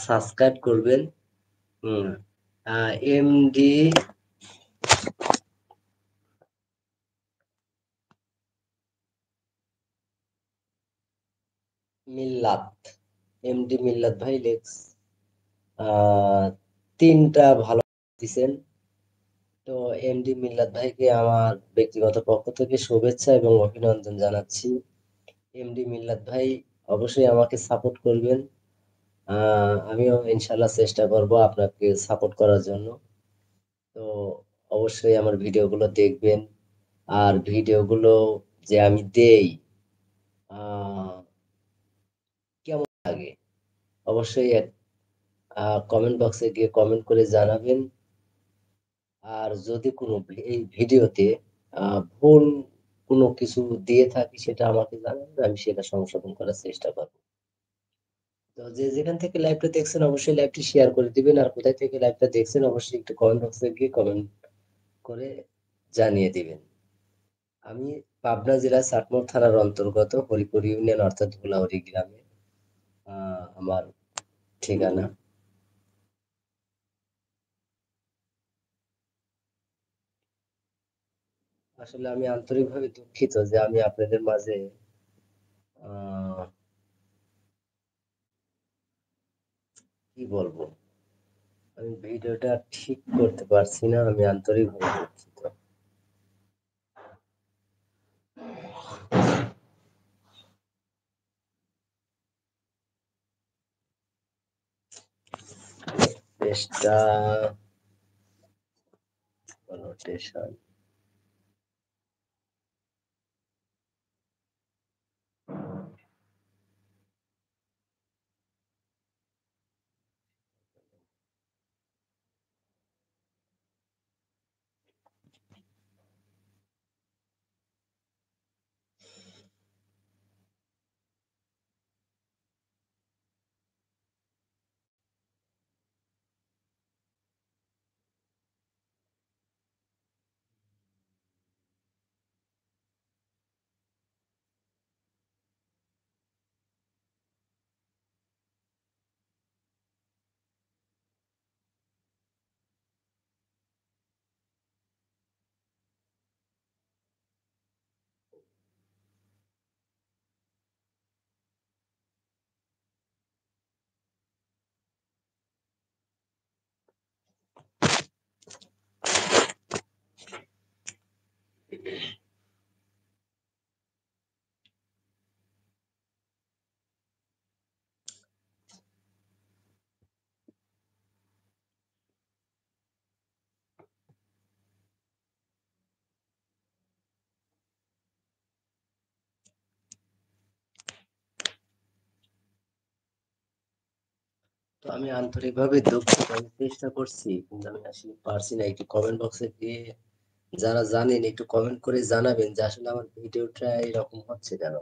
Subscribe করবেন। MD মিল্লাত, MD মিল্লাত ভাই লেক্স 3টা ভালো দিছেন। তো এমডি মিল্লাত ভাইকে আমার ব্যক্তিগত পক্ষ থেকে শুভেচ্ছা এবং অভিনন্দন জানাচ্ছি। এমডি মিল্লাত ভাই অবশ্যই আমাকে সাপোর্ট করবেন। আমিও ইনশাল্লাহ চেষ্টা করব আপনাকে সাপোর্ট করার জন্য। তো অবশ্যই আমার ভিডিওগুলো দেখবেন। আর ভিডিওগুলো যে আমি দেই আহ কেমন লাগে অবশ্যই কমেন্ট বক্সে গিয়ে কমেন্ট করে জানাবেন। আর যদি কোনো এই ভিডিওতে ভুল কোনো কিছু দিয়ে থাকি সেটা আমাকে জানাবেন, আমি সেটা সংশোধন করার চেষ্টা করব। তো যে যেখান থেকে লাইভটা দেখছেন অবশ্যই লাইভটি শেয়ার করে দিবেন, আর কোথায় থেকে লাইভটা দেখছেন অবশ্যই একটু কমেন্ট বক্সে গিয়ে কমেন্ট করে জানিয়ে দিবেন। আমি পাবনা জেলার চাটমোহর থানার অন্তর্গত হরিপুর ইউনিয়ন অর্থাৎ ধুলাউড়ি গ্রামে আমার ঠিকানা। আসলে আমি আন্তরিকভাবে দুঃখিত যে আমি আপনাদের মাঝে আহ কি বলবো, আমি ভিডিওটা ঠিক করতে পারছি না, আমি আন্তরিকভাবে দুঃখিত। পেজটা কোনোটেশন। তো আমি আন্তরিকভাবে দুঃখিত, আমি চেষ্টা করছি কিন্তু আমি আসলে পারছি না। একটু কমেন্ট বক্সে গিয়ে যারা জানেন একটু কমেন্ট করে জানাবেন যে আসলে আমার ভিডিওটা এরকম হচ্ছে কেন।